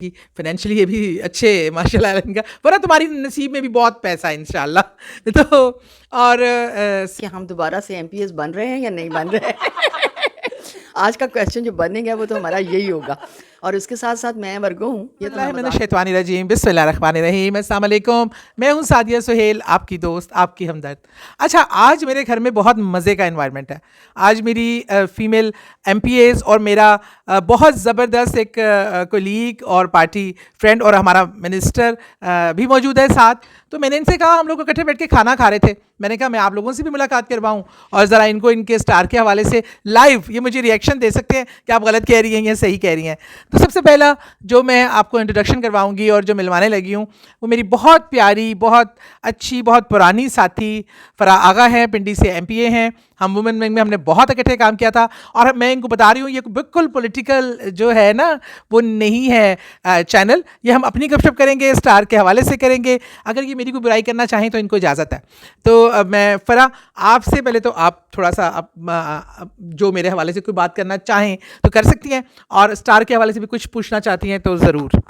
कि फाइनेंशियली ये भी अच्छे माशाल्लाह इनका, वरना तुम्हारी नसीब में भी बहुत पैसा है इंशाल्लाह। तो और कि हम दोबारा से एमपीएस बन रहे हैं या नहीं बन रहे हैं? आज का क्वेश्चन जो बनेगा वो तो हमारा यही होगा। और उसके साथ-साथ मैं वर्गो हूँ, ये तो मैं बता मिनश्शैतानिर्रजीम बिस्मिल्लाहिर्रहमानिर्रहीम अस्सलाम वालेकुम। मैं हूँ सादिया सुहेल, आपकी दोस्त, आपकी हमदर्द। अच्छा, आज मेरे घर में बहुत मज़े का एनवायरनमेंट है। आज मेरी फ़ीमेल एमपीएस और मेरा बहुत ज़बरदस्त एक कोलीग और पार्टी फ्रेंड और हमारा मिनिस्टर भी मौजूद है साथ। तो मैंने इनसे कहा, हम लोग इकट्ठे बैठ के खाना खा रहे थे, मैंने कहा मैं आप लोगों से भी मुलाकात करवाऊँ और ज़रा इनको इनके स्टार के हवाले से लाइव ये मुझे रिएक्शन दे सकते हैं कि आप गलत कह रही हैं या सही कह रही हैं। तो सबसे पहला जो मैं आपको इंट्रोडक्शन करवाऊंगी और जो मिलवाने लगी हूँ, वो मेरी बहुत प्यारी, बहुत अच्छी, बहुत पुरानी साथी फ़रा आगा हैं, पिंडी से एमपीए हैं। हम वुमेन विंग में हमने बहुत इकट्ठे काम किया था। और मैं इनको बता रही हूँ, ये बिल्कुल पॉलिटिकल जो है ना वो नहीं है चैनल। ये हम अपनी गपशप करेंगे, स्टार के हवाले से करेंगे। अगर ये मेरी कोई बुराई करना चाहें तो इनको इजाज़त है। तो मैं फ़रा आपसे पहले तो आप थोड़ा सा जो मेरे हवाले से कोई बात करना चाहें तो कर सकती हैं, और स्टार के हवाले से भी कुछ पूछना चाहती हैं तो ज़रूर।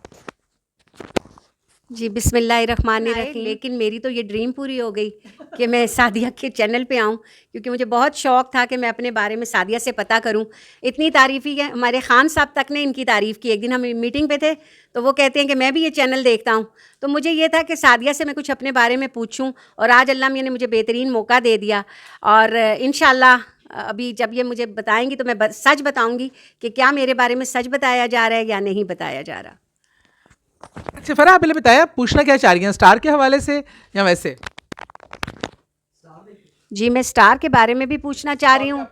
जी बिस्मिल्लाहिर्रहमानिर्रहीम। लेकिन मेरी तो ये ड्रीम पूरी हो गई कि मैं सादिया के चैनल पे आऊँ, क्योंकि मुझे बहुत शौक़ था कि मैं अपने बारे में सादिया से पता करूँ। इतनी तारीफ़ ही है, हमारे ख़ान साहब तक ने इनकी तारीफ़ की। एक दिन हम मीटिंग पे थे तो वो कहते हैं कि मैं भी ये चैनल देखता हूँ। तो मुझे ये था कि सादिया से मैं कुछ अपने बारे में पूछूँ, और आज अल्लाह मियाँ ने मुझे बेहतरीन मौका दे दिया। और इंशाअल्लाह अभी जब ये मुझे बताएँगी तो मैं सच बताऊँगी कि क्या मेरे बारे में सच बताया जा रहा है या नहीं बताया जा रहा। अच्छा फ़रा, आप पहले बताया पूछना क्या चाह रही हैं, स्टार के हवाले से या वैसे? जी मैं स्टार के बारे में भी पूछना चाह रही हूँ।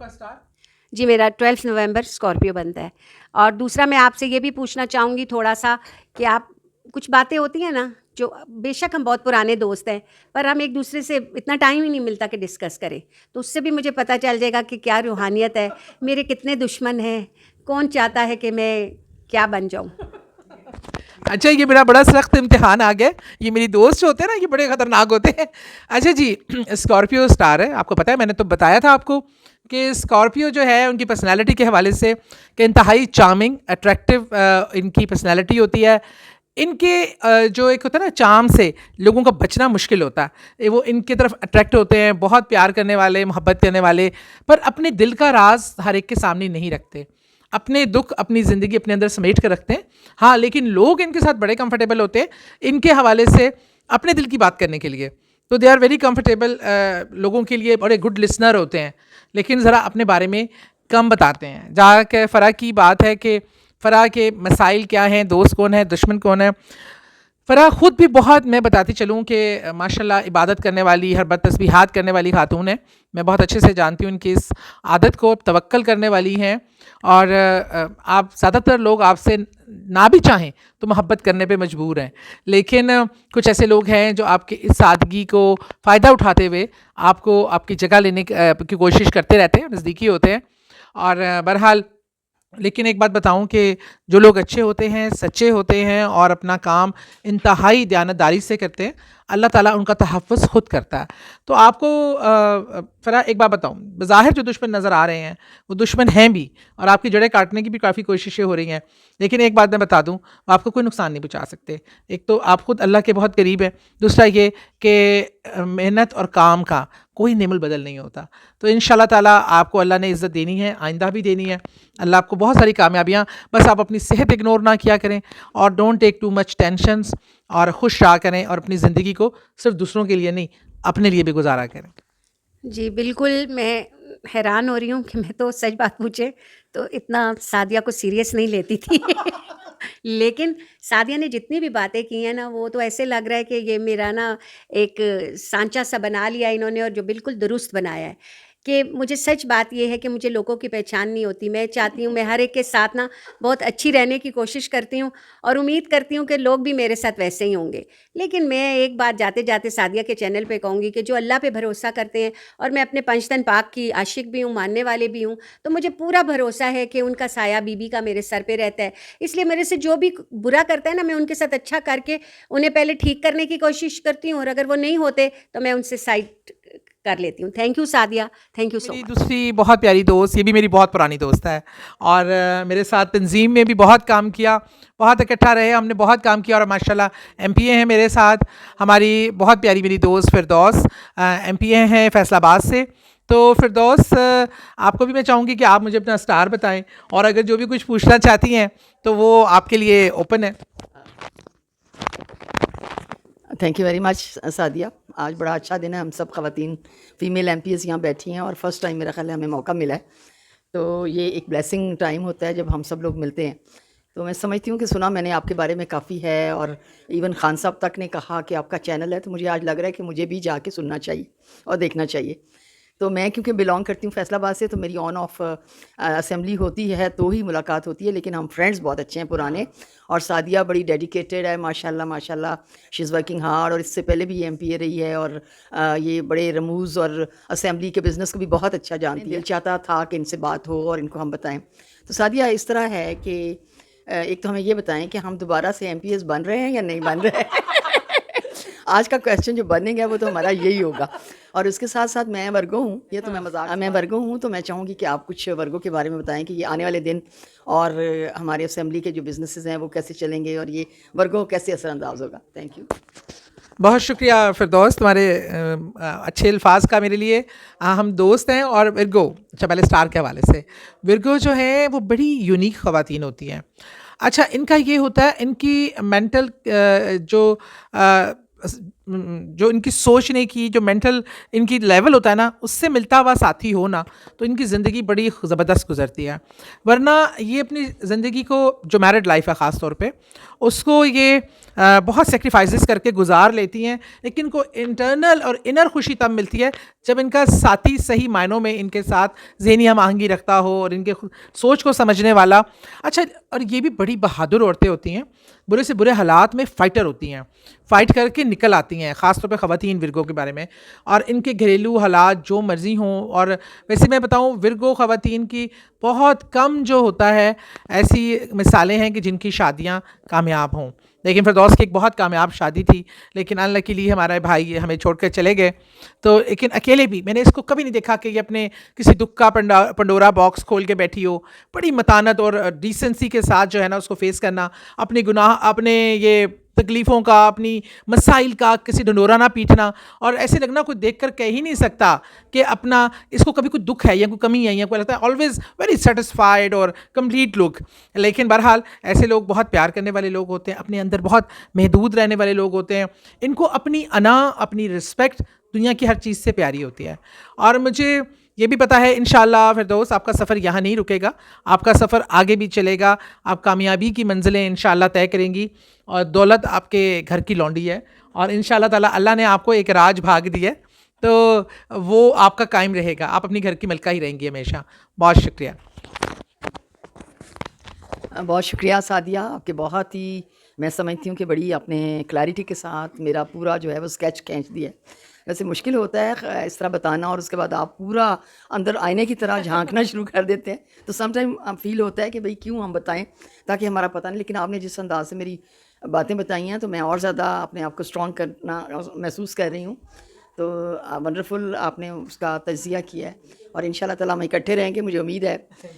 जी मेरा 12 नवंबर स्कॉर्पियो बनता है। और दूसरा मैं आपसे ये भी पूछना चाहूँगी थोड़ा सा कि आप, कुछ बातें होती हैं ना जो, बेशक हम बहुत पुराने दोस्त हैं पर हम एक दूसरे से इतना टाइम ही नहीं मिलता कि डिस्कस करें, तो उससे भी मुझे पता चल जाएगा कि क्या रूहानियत है, मेरे कितने दुश्मन हैं, कौन चाहता है कि मैं क्या बन जाऊँ। अच्छा, ये मेरा बड़ा सख्त इम्तिहान आ गया। ये मेरी दोस्त जो होते हैं ना, ये बड़े ख़तरनाक होते हैं। अच्छा जी, स्कॉर्पियो स्टार है, आपको पता है, मैंने तो बताया था आपको कि स्कॉर्पियो जो है उनकी पर्सनैलिटी के हवाले से कि इंतहाई चार्मिंग, अट्रैक्टिव इनकी पर्सनैलिटी होती है। इनके जो एक होता है ना चार्म से लोगों का बचना मुश्किल होता है। वो इनकी तरफ अट्रैक्ट होते हैं, बहुत प्यार करने वाले, मोहब्बत करने वाले, पर अपने दिल का राज हर एक के सामने नहीं रखते। अपने दुख, अपनी ज़िंदगी अपने अंदर समेट कर रखते हैं। हाँ, लेकिन लोग इनके साथ बड़े कंफर्टेबल होते हैं इनके हवाले से अपने दिल की बात करने के लिए। तो दे आर वेरी कंफर्टेबल, लोगों के लिए बड़े गुड लिसनर होते हैं, लेकिन ज़रा अपने बारे में कम बताते हैं। जहाँ के फ़रा की बात है कि फ़रा के मसाइल क्या हैं, दोस्त कौन है, दुश्मन कौन है। फ़रा ख़ुद भी बहुत, मैं बताती चलूँ कि माशाल्लाह इबादत करने वाली, हर बद तस्बीहात करने वाली खातून है। मैं बहुत अच्छे से जानती हूँ इनकी इस आदत को, तवक्कल करने वाली हैं। और आप ज़्यादातर लोग आपसे ना भी चाहें तो मोहब्बत करने पे मजबूर हैं, लेकिन कुछ ऐसे लोग हैं जो आपकी इस सादगी को फ़ायदा उठाते हुए आपको आपकी जगह लेने की कोशिश करते रहते हैं, नज़दीकी होते हैं। और बहरहाल, लेकिन एक बात बताऊं कि जो लोग अच्छे होते हैं, सच्चे होते हैं और अपना काम इंतहाई दयानतदारी से करते हैं, अल्लाह ताला उनका तहफ़्फ़ुज़ ख़ुद करता है। तो आपको फ़रा एक बात बताऊं, बज़ाहिर जो दुश्मन नज़र आ रहे हैं वो दुश्मन हैं भी, और आपकी जड़ें काटने की भी काफ़ी कोशिशें हो रही हैं, लेकिन एक बात मैं बता दूं, वो आपको कोई नुकसान नहीं पहुंचा सकते। एक तो आप ख़ुद अल्लाह के बहुत करीब हैं, दूसरा ये कि मेहनत और काम का कोई नेमुल बदल नहीं होता। तो इंशाल्लाह ताला आपको अल्लाह ने इज़्ज़त देनी है, आइंदा भी देनी है। अल्लाह आपको बहुत सारी कामयाबियाँ, बस आप अपनी सेहत इग्नोर ना किया करें और don't take too much tensions, और खुश रहा करें, और अपनी ज़िंदगी को सिर्फ दूसरों के लिए नहीं, अपने लिए भी गुजारा करें। जी बिल्कुल, मैं हैरान हो रही हूँ कि मैं तो सच बात पूछे तो इतना सादिया को सीरियस नहीं लेती थी। लेकिन सादिया ने जितनी भी बातें की हैं ना, वो तो ऐसे लग रहा है कि ये मेरा ना एक सांचा सा बना लिया इन्होंने, और जो बिल्कुल दुरुस्त बनाया है। कि मुझे सच बात ये है कि मुझे लोगों की पहचान नहीं होती। मैं चाहती हूँ, मैं हर एक के साथ ना बहुत अच्छी रहने की कोशिश करती हूँ, और उम्मीद करती हूँ कि लोग भी मेरे साथ वैसे ही होंगे। लेकिन मैं एक बात जाते जाते सादिया के चैनल पे कहूँगी कि जो अल्लाह पे भरोसा करते हैं, और मैं अपने पंचतन पाक की आशिक भी हूँ, मानने वाले भी हूँ, तो मुझे पूरा भरोसा है कि उनका साया बीबी का मेरे सर पे रहता है। इसलिए मेरे से जो भी बुरा करता है ना, मैं उनके साथ अच्छा करके उन्हें पहले ठीक करने की कोशिश करती हूँ, और अगर वो नहीं होते तो मैं उनसे साइड कर लेती हूँ। Thank you Sadia, thank you सो मेरी मच। दूसरी बहुत प्यारी दोस्त, ये भी मेरी बहुत पुरानी दोस्त है और मेरे साथ तंजीम में भी बहुत काम किया, बहुत इकट्ठा रहे, हमने बहुत काम किया और माशाल्लाह एमपीए हैं मेरे साथ। हमारी बहुत प्यारी मेरी दोस्त फिरदौस एमपीए हैं फैसलाबाद से। तो फिरदौस आपको भी मैं चाहूँगी कि आप मुझे अपना स्टार बताएं और अगर जो भी कुछ पूछना चाहती हैं तो वो आपके लिए ओपन है। Thank you very much Sadia. आज बड़ा अच्छा दिन है, हम सब ख़वातीन फ़ीमेल एमपीएस यहाँ बैठी हैं और फर्स्ट टाइम मेरा ख्याल है हमें मौका मिला है, तो ये एक ब्लेसिंग टाइम होता है जब हम सब लोग मिलते हैं। तो मैं समझती हूँ कि सुना मैंने आपके बारे में काफ़ी है और इवन खान साहब तक ने कहा कि आपका चैनल है, तो मुझे आज लग रहा है कि मुझे भी जाके सुनना चाहिए और देखना चाहिए। तो मैं क्योंकि बिलोंग करती हूँ फैसलाबाद से, तो मेरी ऑन ऑफ असेंबली होती है तो ही मुलाकात होती है, लेकिन हम फ्रेंड्स बहुत अच्छे हैं पुराने। और सादिया बड़ी डेडिकेटेड है माशाल्लाह माशाल्लाह, शी इज़ वर्किंग हार्ड और इससे पहले भी एमपीए रही है और ये बड़े रमूज़ और असेंबली के बिज़नेस को भी बहुत अच्छा जानती है। दिल चाहता था कि इनसे बात हो और इनको हम बताएं। तो सादिया इस तरह है कि एक तो हमें ये बताएं कि हम दोबारा से एमपीएस बन रहे हैं या नहीं बन रहे हैं। आज का क्वेश्चन जो बर्निंग है वो तो हमारा यही होगा। और उसके साथ साथ मैं वर्गो हूँ, ये तो मैं वर्गो हूँ, तो मैं चाहूँगी कि आप कुछ वर्गों के बारे में बताएं कि ये आने वाले दिन और हमारे असेंबली के जो बिजनेसेस हैं वो कैसे चलेंगे और ये वर्गों को कैसे असरअंदाज होगा। Thank you. बहुत शुक्रिया फिरदौस तुम्हारे अच्छे अल्फाज का मेरे लिए। हम दोस्त हैं और विर्गो, अच्छा पहले स्टार के हवाले से, विर्गो जो है वो बड़ी यूनिक ख़वातीन होती हैं। अच्छा इनका ये होता है, इनकी मेंटल जो इनकी सोचने की जो मेंटल इनकी लेवल होता है ना, उससे मिलता हुआ साथी हो ना, तो इनकी ज़िंदगी बड़ी ज़बरदस्त गुजरती है। वरना ये अपनी ज़िंदगी को, जो मैरिड लाइफ है ख़ास तौर पे, उसको ये बहुत सेक्रीफाइसेस करके गुजार लेती हैं, लेकिन इनको इंटरनल और इनर खुशी तब मिलती है जब इनका साथी सही मायनों में इनके साथ ज़हनी हम आहंगी रखता हो और इनके सोच को समझने वाला। अच्छा, और ये भी बड़ी बहादुर औरतें होती हैं, बुरे से बुरे हालात में फ़ाइटर होती हैं, फ़ाइट करके निकल आती हैं, ख़ास तौर पे ख़वातीन विर्गो के बारे में। और इनके घरेलू हालात जो मर्ज़ी हों, और वैसे मैं बताऊं विर्गो ख़वातीन की बहुत कम जो होता है ऐसी मिसालें हैं कि जिनकी शादियां कामयाब हों। लेकिन फिरदौस की एक बहुत कामयाब शादी थी, लेकिन अनलकीली हमारे भाई हमें छोड़कर चले गए। तो लेकिन अकेले भी मैंने इसको कभी नहीं देखा कि ये अपने किसी दुख का पंडोरा बॉक्स खोल के बैठी हो। बड़ी मतानत और डिसेंसी के साथ जो है ना उसको फेस करना, अपने गुनाह, अपने ये तकलीफ़ों का, अपनी मसाइल का किसी ढंढोरा ना पीटना, और ऐसे लगना कोई देख कर कह ही नहीं सकता कि अपना इसको कभी कोई दुख है या कोई कमी है, या कोई लगता है ऑलवेज़ वेरी सेटिस्फाइड और कंप्लीट लुक। लेकिन बहरहाल ऐसे लोग बहुत प्यार करने वाले लोग होते हैं, अपने अंदर बहुत महदूद रहने वाले लोग होते हैं। इनको अपनी अना, अपनी रिस्पेक्ट दुनिया की हर चीज़ से प्यारी होती है। और मुझे ये भी पता है इंशाअल्लाह फिरदौस आपका सफ़र यहाँ नहीं रुकेगा, आपका सफ़र आगे भी चलेगा, आप कामयाबी की मंजिलें इंशाअल्लाह तय करेंगी। और दौलत आपके घर की लौंडी है और इंशाअल्लाह ताला अल्लाह ने आपको एक राज भाग दी है, तो वो आपका कायम रहेगा, आप अपनी घर की मलका ही रहेंगी हमेशा। बहुत शुक्रिया। बहुत शुक्रिया सादिया, आपके बहुत ही, मैं समझती हूँ कि बड़ी आपने क्लैरिटी के साथ मेरा पूरा जो है वो स्केच खींच दिया है। वैसे मुश्किल होता है इस तरह बताना और उसके बाद आप पूरा अंदर आईने की तरह झांकना शुरू कर देते हैं, तो समटाइम फील होता है कि भाई क्यों हम बताएं ताकि हमारा पता नहीं। लेकिन आपने जिस अंदाज से मेरी बातें बताई हैं तो मैं और ज़्यादा अपने आप को स्ट्रॉन्ग करना महसूस कर रही हूँ। तो वंडरफुल आपने उसका तज्ज़िया किया है और इंशाल्लाह ताला हम इकट्ठे रहेंगे। मुझे उम्मीद है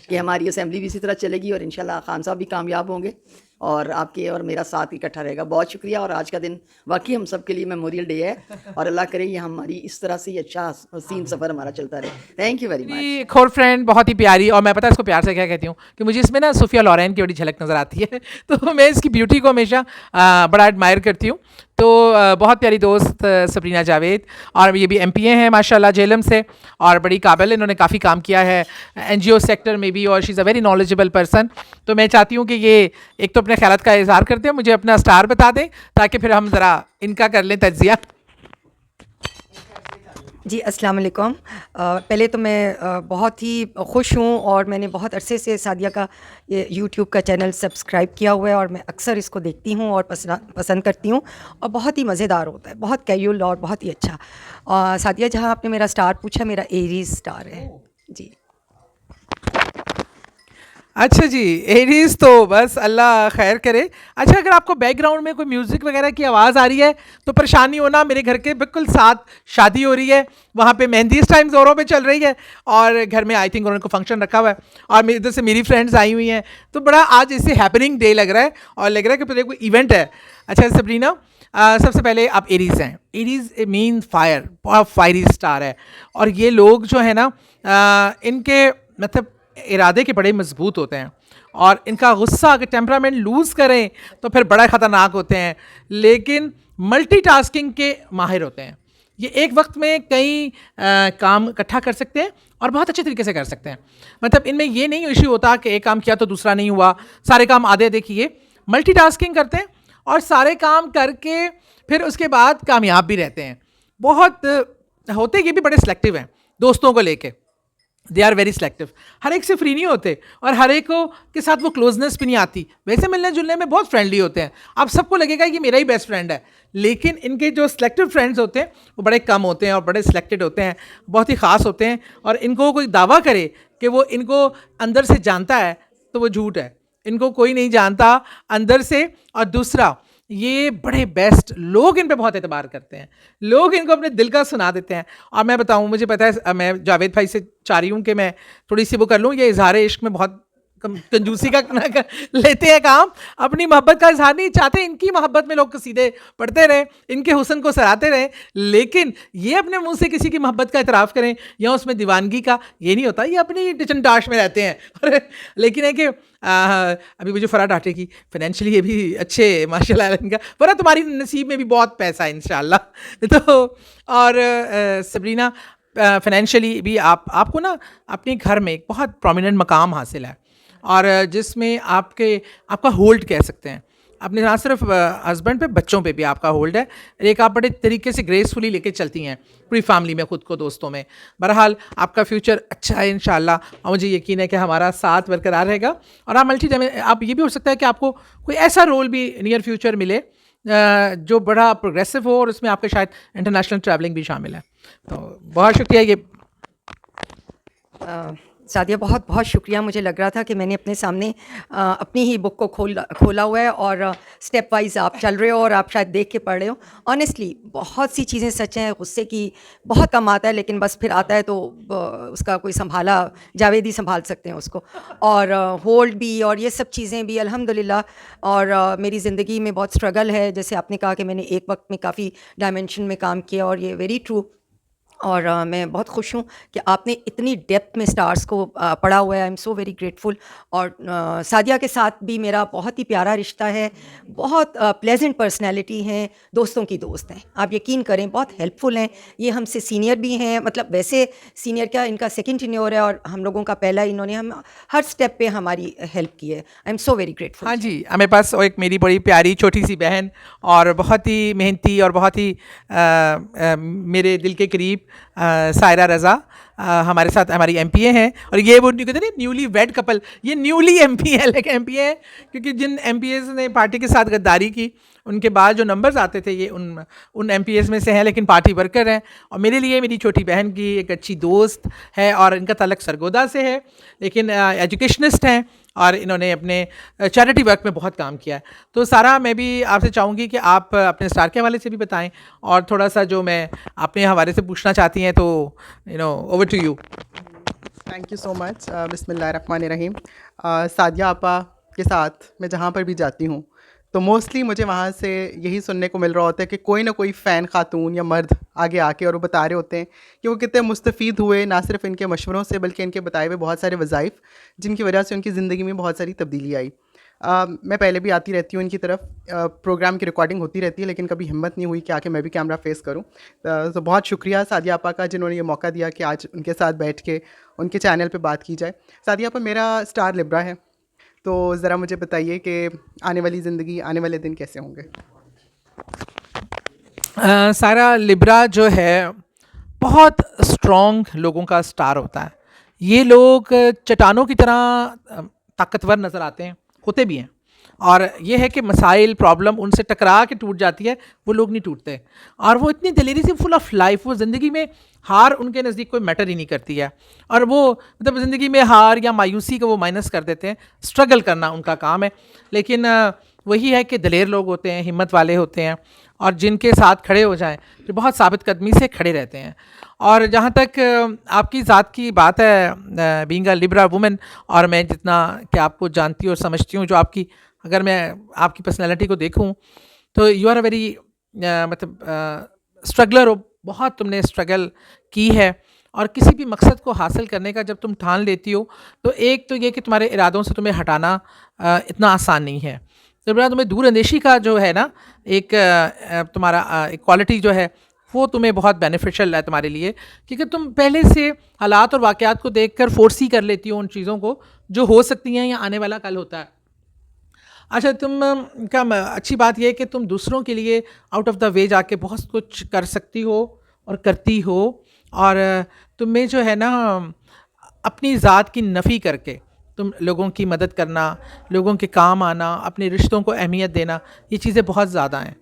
कि हमारी असेंबली भी इसी तरह चलेगी और इंशाल्लाह खान साहब भी कामयाब होंगे और आपके और मेरा साथ इकट्ठा रहेगा। बहुत शुक्रिया। और आज का दिन वाकई हम सब के लिए मेमोरियल डे है और अल्लाह करे ये हमारी इस तरह से अच्छा हसीन सफ़र हमारा चलता रहे। Thank you very much. मेरी एक और फ्रेंड बहुत ही प्यारी, और मैं पता है इसको प्यार से क्या कहती हूँ कि मुझे इसमें ना सूफिया लॉरेन की बड़ी झलक नज़र आती है, तो मैं इसकी ब्यूटी को हमेशा बड़ा एडमायर करती हूँ। तो बहुत प्यारी दोस्त सबरीना जावेद, और ये भी एमपीए हैं माशाल्लाह जेलम से, और बड़ी काबिल, इन्होंने काफ़ी काम किया है एनजीओ सेक्टर में भी, और she is a very knowledgeable person. तो मैं चाहती हूँ कि ये एक तो अपने ख्यालात का इजहार करते हैं, मुझे अपना स्टार बता दें ताकि फिर हम ज़रा इनका कर लें तज्जिया। जी अस्सलाम वालेकुम। पहले तो मैं बहुत ही खुश हूँ और मैंने बहुत अरसे से सादिया का ये यूट्यूब का चैनल सब्सक्राइब किया हुआ है और मैं अक्सर इसको देखती हूँ और पसंद करती हूँ और बहुत ही मज़ेदार होता है, बहुत कैजुअल और बहुत ही अच्छा। सादिया, जहाँ आपने मेरा स्टार पूछा, मेरा एरीज स्टार है जी। अच्छा जी, एरीज तो बस अल्लाह खैर करे। अच्छा, अगर आपको बैकग्राउंड में कोई म्यूज़िक वगैरह की आवाज़ आ रही है तो परेशानी होना, मेरे घर के बिल्कुल साथ शादी हो रही है, वहाँ पे मेहंदी इस टाइम ज़ोरों पे चल रही है, और घर में आई थिंक उन्होंने को फंक्शन रखा हुआ है, और मेरी इधर से मेरी फ्रेंड्स आई हुई हैं, तो बड़ा आज इससे हैपनिंग डे लग रहा है, और लग रहा है कि पता कोई इवेंट है। अच्छा सबरीना, सबसे पहले आप एरीज हैं, एरीज मीन फायर, बहुत फायरी स्टार है, और ये लोग जो है ना इनके मतलब इरादे के बड़े मजबूत होते हैं, और इनका गुस्सा अगर टेम्परामेंट लूज़ करें तो फिर बड़ा ख़तरनाक होते हैं, लेकिन मल्टीटास्किंग के माहिर होते हैं। ये एक वक्त में कई काम इकट्ठा कर सकते हैं और बहुत अच्छे तरीके से कर सकते हैं। मतलब इनमें ये नहीं इशू होता कि एक काम किया तो दूसरा नहीं हुआ, सारे काम आधे आधे किए, मल्टीटास्किंग करते हैं और सारे काम करके फिर उसके बाद कामयाब भी रहते हैं। बहुत होते ये भी बड़े सिलेक्टिव हैं दोस्तों को लेके, दे आर वेरी सिलेक्टिव, हर एक से फ्री नहीं होते, और हर एक को के साथ वो क्लोजनेस भी नहीं आती। वैसे मिलने जुलने में बहुत फ्रेंडली होते हैं, आप सबको लगेगा कि मेरा ही बेस्ट फ्रेंड है, लेकिन इनके जो सिलेक्टिव फ्रेंड्स होते हैं वो बड़े कम होते हैं और बड़े सिलेक्टेड होते हैं, बहुत ही ख़ास होते हैं, और इनको कोई दावा करे कि वो इनको अंदर से जानता है तो वो झूठ है, इनको कोई नहीं जानता अंदर से। और दूसरा, ये बड़े बेस्ट लोग इन पे बहुत एतबार करते हैं, लोग इनको अपने दिल का सुना देते हैं। और मैं बताऊं, मुझे पता है, मैं जावेद भाई से चाह रही हूँ कि मैं थोड़ी सी वो कर लूँ, ये इजहार इश्क में बहुत कंजूसी का लेते हैं काम, अपनी मोहब्बत का इजहार नहीं चाहते, इनकी मोहब्बत में लोग सीधे पढ़ते रहे, इनके हुस्न को सराहते रहे, लेकिन ये अपने मुंह से किसी की मोहब्बत का इतराफ़ करें या उसमें दीवानगी का, ये नहीं होता, ये अपनी डिचन डाश में रहते हैं। लेकिन है कि अभी मुझे फ़रा डांटेगी, फाइनेंशियली ये भी अच्छे माशाल्लाह इनका, वरना तुम्हारी नसीब में भी बहुत पैसा है इंशाल्लाह। तो और सबरीना, फाइनेंशियली भी आपको ना अपने घर में एक बहुत प्रोमिनेंट मकाम हासिल है, और जिसमें आपका होल्ड कह सकते हैं, अपने ना सिर्फ हस्बैंड पे, बच्चों पे भी आपका होल्ड है। एक आप बड़े तरीके से ग्रेसफुली लेके चलती हैं पूरी फैमिली में, खुद को, दोस्तों में। बहरहाल आपका फ्यूचर अच्छा है इंशाल्लाह, और मुझे यकीन है कि हमारा साथ बरकरार रहेगा, और आप ये भी हो सकता है कि आपको कोई ऐसा रोल भी नियर फ्यूचर मिले जो बड़ा प्रोग्रेसिव हो, और उसमें आपके शायद इंटरनेशनल ट्रैवलिंग भी शामिल है। तो बहुत शुक्रिया। ये सादिया, बहुत बहुत शुक्रिया। मुझे लग रहा था कि मैंने अपने सामने अपनी ही बुक को खोला हुआ है, और स्टेप वाइज आप चल रहे हो और आप शायद देख के पढ़ रहे हो। ऑनेस्टली बहुत सी चीज़ें सच हैं, गुस्से की बहुत कम आता है, लेकिन बस फिर आता है तो उसका कोई संभाला, जावेद ही संभाल सकते हैं उसको, और होल्ड भी और ये सब चीज़ें भी अल्हम्दुलिल्लाह। और मेरी ज़िंदगी में बहुत स्ट्रगल है, जैसे आपने कहा कि मैंने एक वक्त में काफ़ी डायमेंशन में काम किया, और ये वेरी ट्रू। और मैं बहुत खुश हूँ कि आपने इतनी डेप्थ में स्टार्स को पढ़ा हुआ है। I am so very grateful. और सादिया के साथ भी मेरा बहुत ही प्यारा रिश्ता है, बहुत प्लेजेंट पर्सनैलिटी हैं, दोस्तों की दोस्त हैं, आप यकीन करें, बहुत हेल्पफुल हैं। ये हमसे सीनियर भी हैं, मतलब वैसे सीनियर क्या, इनका सेकंड टेन्योर है और हम लोगों का पहला। इन्होंने हम हर स्टेप पे हमारी हेल्प की है। I am so very grateful. हाँ जी, मेरे पास एक मेरी बड़ी प्यारी छोटी सी बहन, और बहुत ही मेहनती और बहुत ही मेरे दिल के करीब सायरा रज़ा हमारे साथ हमारी एमपीए हैं। और ये वो कहते हैं न्यूली वेड कपल, ये न्यूली एमपी है, लेकिन एमपीए है क्योंकि जिन एमपीएस ने पार्टी के साथ गद्दारी की उनके बाद जो नंबर्स आते थे ये उन एमपीएस में से हैं, लेकिन पार्टी वर्कर हैं। और मेरे लिए मेरी छोटी बहन की एक अच्छी दोस्त है, और इनका ताल्लुक सरगोदा से है, लेकिन एजुकेशनिस्ट हैं और इन्होंने अपने चैरिटी वर्क में बहुत काम किया है। तो सारा, मैं भी आपसे चाहूँगी कि आप अपने स्टार के हवाले से भी बताएं, और थोड़ा सा जो मैं अपने हवाले से पूछना चाहती हैं, तो over to you. Thank you so much. बिस्मिल्लाहिर्रहमानिर्रहीम। सादिया आपा के साथ मैं जहाँ पर भी जाती हूँ तो मोस्टली मुझे वहाँ से यही सुनने को मिल रहा होता है कि कोई ना कोई फ़ैन खातून या मर्द आगे आके और वो बता रहे होते हैं कि वो कितने मुस्तफ़ीद हुए, ना सिर्फ इनके मशवरों से बल्कि इनके बताए हुए बहुत सारे वज़ाइफ जिनकी वजह से उनकी ज़िंदगी में बहुत सारी तब्दीली आई। मैं पहले भी आती रहती हूँ इनकी तरफ, प्रोग्राम की रिकॉर्डिंग होती रहती है, लेकिन कभी हिम्मत नहीं हुई कि आके मैं भी कैमरा फेस करूँ। तो बहुत शुक्रिया सादिया आपा का, जिन्होंने ये मौका दिया कि आज उनके साथ बैठ के उनके चैनल पे बात की जाए। सादिया आपा, मेरा स्टार लिब्रा है, तो ज़रा मुझे बताइए कि आने वाली ज़िंदगी, आने वाले दिन कैसे होंगे? सारा लिब्रा जो है बहुत स्ट्रॉन्ग लोगों का स्टार होता है। ये लोग चट्टानों की तरह ताकतवर नज़र आते हैं, होते भी हैं, और ये है कि मसाइल प्रॉब्लम उनसे टकरा के टूट जाती है, वो लोग नहीं टूटते। और वो इतनी दिलेरी से फुल ऑफ लाइफ, वो ज़िंदगी में हार उनके नज़दीक कोई मैटर ही नहीं करती है। और वो मतलब ज़िंदगी में हार या मायूसी को वो माइनस कर देते हैं, स्ट्रगल करना उनका काम है। लेकिन वही है कि दिलेर लोग होते हैं, हिम्मत वाले होते हैं, और जिनके साथ खड़े हो जाएं, जो बहुत साबित कदमी से खड़े रहते हैं। और जहाँ तक आपकी ज़ात की बात है, बीइंग अ लिबरा वुमेन, और मैं जितना कि आपको जानती हूँ और समझती हूँ, जो आपकी, अगर मैं आपकी पर्सनैलिटी को देखूँ तो यू आर अ वेरी मतलब स्ट्रगलर हो, बहुत तुमने स्ट्रगल की है। और किसी भी मकसद को हासिल करने का जब तुम ठान लेती हो, तो एक तो ये कि तुम्हारे इरादों से तुम्हें हटाना इतना आसान नहीं है। तो बड़ा तुम्हें दूर अंदेशी का जो है ना, एक तुम्हारा एक क्वालिटी जो है, वो तुम्हें बहुत बेनिफिशियल है तुम्हारे लिए, क्योंकि तुम पहले से हालात और वाक़यात को देखकर फोर्स ही कर लेती हो उन चीज़ों को जो हो सकती हैं या आने वाला कल होता है। अच्छा, तुम क्या अच्छी बात यह है कि तुम दूसरों के लिए आउट ऑफ द वे जाके बहुत कुछ कर सकती हो और करती हो। और तुम्हें जो है ना, अपनी ज़ात की नफ़ी करके तुम लोगों की मदद करना, लोगों के काम आना, अपने रिश्तों को अहमियत देना, ये चीज़ें बहुत ज़्यादा हैं।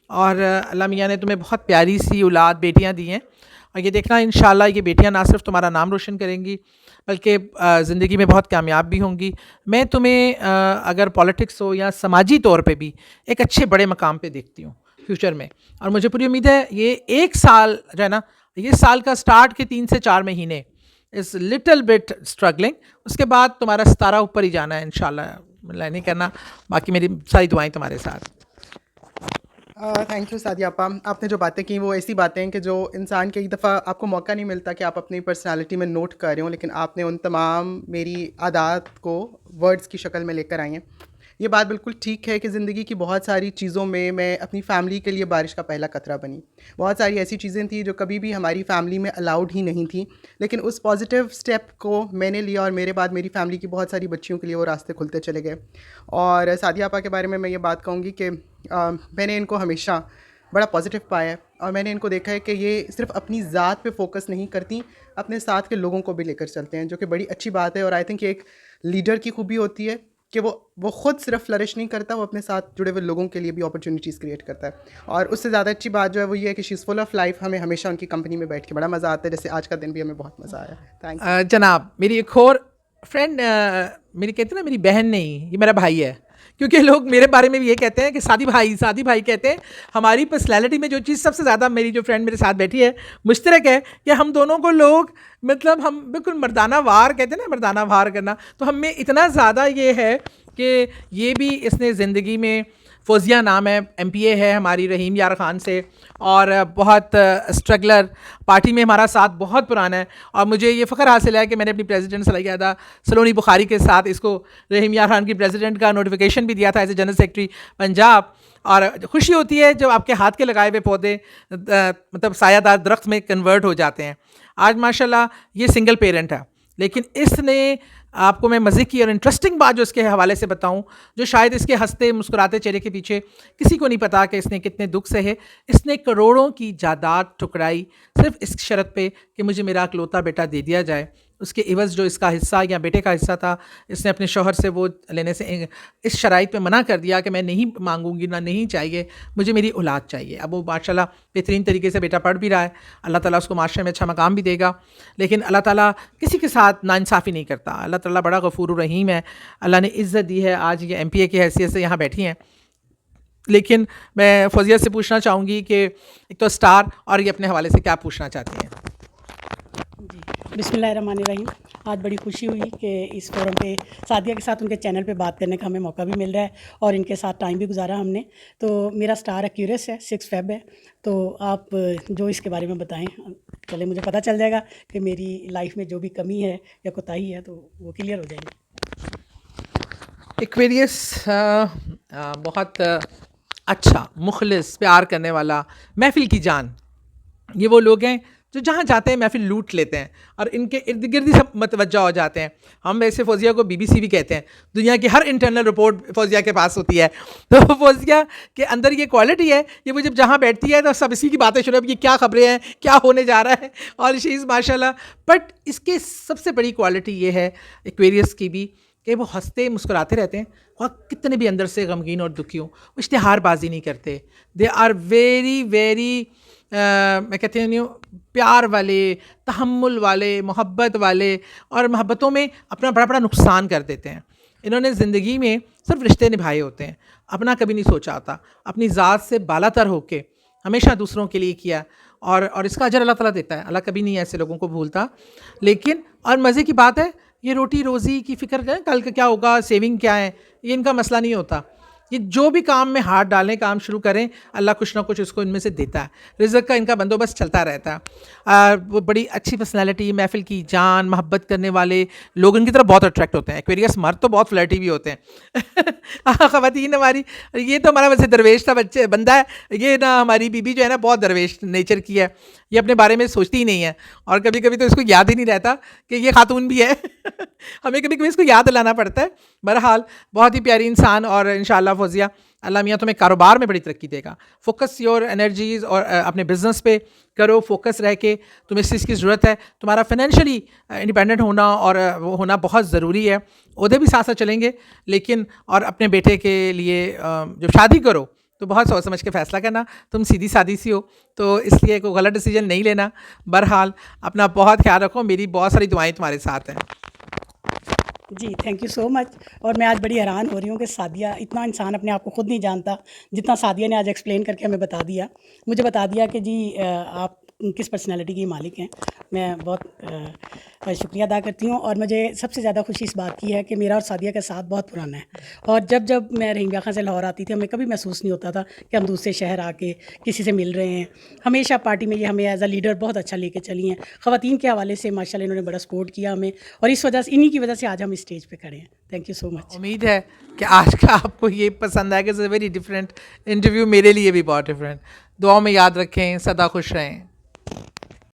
और अल्लाह मियाँ ने तुम्हें बहुत प्यारी सी औलाद बेटियाँ दी हैं, और ये देखना इंशाल्लाह ये बेटियाँ ना सिर्फ तुम्हारा नाम रोशन करेंगी, बल्कि ज़िंदगी में बहुत कामयाब भी होंगी। मैं तुम्हें अगर पॉलिटिक्स हो या समाजी तौर पे भी एक अच्छे बड़े मकाम पे देखती हूँ फ्यूचर में। और मुझे पूरी उम्मीद है ये एक साल जो है ना, ये साल का स्टार्ट के 3 से 4 महीने इज़ लिटिल बिट स्ट्रगलिंग, उसके बाद तुम्हारा सितारा ऊपर ही जाना है इंशाल्लाह, नहीं करना। बाकी मेरी सारी दुआएं तुम्हारे साथ। थैंक यू सादिया आपा, आपने जो बातें की वो ऐसी बातें हैं कि जो इंसान कई दफ़ा आपको मौका नहीं मिलता कि आप अपनी पर्सनालिटी में नोट कर रहे हो, लेकिन आपने उन तमाम मेरी आदात को वर्ड्स की शक्ल में लेकर आई हैं। ये बात बिल्कुल ठीक है कि ज़िंदगी की बहुत सारी चीज़ों में मैं अपनी फ़ैमिली के लिए बारिश का पहला कतरा बनी। बहुत सारी ऐसी चीज़ें थी जो कभी भी हमारी फ़ैमिली में अलाउड ही नहीं थी, लेकिन उस पॉजिटिव स्टेप को मैंने लिया और मेरे बाद मेरी फ़ैमिली की बहुत सारी बच्चियों के लिए वो रास्ते खुलते चले गए। और सादिया आपा के बारे में मैं ये बात कहूँगी कि मैंने इनको हमेशा बड़ा पॉजिटिव पाया है, और मैंने इनको देखा है कि ये सिर्फ अपनी ज़ात पे फोकस नहीं करती, अपने साथ के लोगों को भी लेकर चलते हैं, जो कि बड़ी अच्छी बात है। और आई थिंक एक लीडर की खूबी होती है कि वो खुद सिर्फ फ्लरिश नहीं करता, वो अपने साथ जुड़े हुए लोगों के लिए भी अपॉर्चुनिटीज़ क्रिएट करता है। और उससे ज़्यादा अच्छी बात जो है वो ये है कि she is full of life. हमें हमेशा उनकी कंपनी में बैठ के बड़ा मज़ा आता है, जैसे आज का दिन भी हमें बहुत मज़ा आया। थैंक यू जनाब, मेरी एक और फ्रेंड, मेरी कहते हैं ना, मेरी बहन नहीं, ये मेरा भाई है, क्योंकि लोग मेरे बारे में भी ये कहते हैं कि सादी भाई कहते हैं। हमारी पर्सनैलिटी में जो चीज़ सबसे ज़्यादा, मेरी जो फ्रेंड मेरे साथ बैठी है, मुश्तरक है कि हम दोनों को लोग मतलब हम बिल्कुल मर्दाना वार कहते हैं ना, मर्दाना वार करना, तो हम में इतना ज़्यादा ये है कि ये भी इसने ज़िंदगी में, फ़ौजिया नाम है, MPA है हमारी रहीम यार ख़ान से, और बहुत स्ट्रगलर, पार्टी में हमारा साथ बहुत पुराना है। और मुझे ये फ़ख्र हासिल है कि मैंने अपनी प्रेसिडेंट सलाहियादा सलोनी बुखारी के साथ इसको रहीम यार ख़ान की प्रेसिडेंट का नोटिफिकेशन भी दिया था as a general secretary Punjab. और खुशी होती है जब आपके हाथ के लगाए हुए पौधे मतलब सायादार दरख्त में कन्वर्ट हो जाते हैं। आज माशाल्लाह ये सिंगल पेरेंट है, लेकिन इसने, आपको मैं मज़े की और इंटरेस्टिंग बात जो इसके हवाले से बताऊं, जो शायद इसके हंसते मुस्कुराते चेहरे के पीछे किसी को नहीं पता कि इसने कितने दुख से है। इसने करोड़ों की जायदाद ठुकराई सिर्फ इस शर्त पे कि मुझे मेरा अकलौता बेटा दे दिया जाए। उसके इवज़ जो इसका हिस्सा या बेटे का हिस्सा था, इसने अपने शौहर से वो लेने से इस शराइत में मना कर दिया कि मैं नहीं मांगूंगी, ना नहीं चाहिए, मुझे मेरी औलाद चाहिए। अब वो माशाल्लाह बेहतरीन तरीके से बेटा पढ़ भी रहा है, अल्लाह ताला उसको माशरे में अच्छा मकाम भी देगा। लेकिन अल्लाह ताला किसी के साथ नाइंसाफ़ी नहीं करता। अल्लाह ताला बड़ा गफूर रहीम है। अल्लाह ने इज़्ज़त दी है, आज ये MPA की हैसियत से यहाँ बैठी हैं। लेकिन मैं फ़ौजिया से पूछना चाहूँगी कि एक तो स्टार, और ये अपने हवाले से क्या पूछना चाहती हैं? बिस्मिल्लाहिर्रहमानिर्रहीम। आज बड़ी खुशी हुई कि इस फोरम पे सादिया के साथ उनके चैनल पे बात करने का हमें मौका भी मिल रहा है, और इनके साथ टाइम भी गुजारा हमने। तो मेरा स्टार एक्यूरेस है, 6 फ़ेब है। तो आप जो इसके बारे में बताएं, चले मुझे पता चल जाएगा कि मेरी लाइफ में जो भी कमी है या कोताही है तो वो क्लियर हो जाएगी। एक्वेरियस बहुत अच्छा, मुखलिस, प्यार करने वाला, महफिल की जान, ये वो लोग हैं जो जहाँ जाते हैं महफिल लूट लेते हैं और इनके इर्द गिर्द ही सब मतवज्जा हो जाते हैं। हम वैसे फ़ौजिया को BBC भी कहते हैं, दुनिया की हर इंटरनल रिपोर्ट फ़ौजिया के पास होती है। तो फ़ौजिया के अंदर ये क्वालिटी है, ये वो जब जहाँ बैठती है तो सब इसी की बातें शुरू, ये क्या ख़बरें हैं, क्या होने जा रहा है, और शी इज़ माशाल्लाह। बट इसके सबसे बड़ी क्वालिटी ये है एक्वेरियस की भी कि वो हंसते मुस्कुराते रहते हैं और कितने भी अंदर से गमगीन और दुखी हों, वो इश्तिहारबाजी नहीं करते। दे आर वेरी वेरी मैं कहती हूँ प्यार वाले, तहम्मुल वाले, मोहब्बत वाले, और मोहब्बतों में अपना बड़ा बड़ा नुकसान कर देते हैं। इन्होंने ज़िंदगी में सिर्फ रिश्ते निभाए होते हैं, अपना कभी नहीं सोचा होता, अपनी ज़ात से बालातर होके हमेशा दूसरों के लिए किया, और इसका अजर अल्लाह ताला देता है। अल्लाह कभी नहीं ऐसे लोगों को भूलता। लेकिन और मज़े की बात है, ये रोटी रोज़ी की फ़िक्र करें, कल का क्या होगा, सेविंग क्या है, ये इनका मसला नहीं होता। ये जो भी काम में हाथ डालें, काम शुरू करें, अल्लाह कुछ ना कुछ इसको इनमें से देता है। रिज़्क़ का इनका बंदोबस्त चलता रहता है। वो बड़ी अच्छी पर्सनैलिटी, महफ़िल की जान, मोहब्बत करने वाले लोग इनकी तरफ बहुत अट्रैक्ट होते हैं। एक्वेरियस मर्द तो बहुत फ्लर्टी भी होते हैं। ख़वातीन हमारी, ये तो हमारा वैसे दरवेश था बंदा है, ये ना हमारी बीबी जो है ना बहुत दरवेश नेचर की है, ये अपने बारे में सोचती ही नहीं है, और कभी कभी तो इसको याद ही नहीं रहता कि ये खातून भी है। हमें कभी कभी इसको याद दिलाना पड़ता है। बहरहाल बहुत ही प्यारी इंसान, और इंशाअल्लाह फौजिया अल्लाह मियाँ तुम्हें कारोबार में बड़ी तरक्की देगा। फोकस योर एनर्जीज़ और अपने बिज़नेस पे करो, फोकस रह के। तुम्हें इस चीज़ की ज़रूरत है, तुम्हारा फाइनेंशियली इंडिपेंडेंट होना और वो होना बहुत ज़रूरी है। ओहदे भी साथ साथ चलेंगे, लेकिन और अपने बेटे के लिए जब शादी करो तो बहुत सोच समझ के फ़ैसला करना। तुम सीधी सादी सी हो, तो इसलिए कोई गलत डिसीजन नहीं लेना। बहरहाल अपना बहुत ख्याल रखो, मेरी बहुत सारी दुआएं तुम्हारे साथ हैं। जी थैंक यू सो मच। और मैं आज बड़ी हैरान हो रही हूँ कि सादिया, इतना इंसान अपने आप को ख़ुद नहीं जानता जितना सादिया ने आज एक्सप्लेन करके हमें बता दिया। मुझे बता दिया कि जी आप किस पर्सनालिटी की मालिक हैं। मैं बहुत शुक्रिया अदा करती हूँ। और मुझे सबसे ज़्यादा खुशी इस बात की है कि मेरा और सादिया का साथ बहुत पुराना है, और जब जब मैं रहीम खां से लाहौर आती थी, हमें कभी महसूस नहीं होता था कि हम दूसरे शहर आके किसी से मिल रहे हैं। हमेशा पार्टी में ये हमें एज अ लीडर बहुत अच्छा लेके चली हैं। ख़वातीन के हवाले से माशाल्लाह इन्होंने बड़ा सपोर्ट किया हमें, और इस वजह से, इन्हीं की वजह से आज हम इस स्टेज पे खड़े हैं। Thank you so much. उम्मीद है कि आज का आपको ये पसंद आएगा। It's a very different interview, मेरे लिए भी बहुत डिफरेंट। दुआओं में याद रखें, सदा खुश रहें।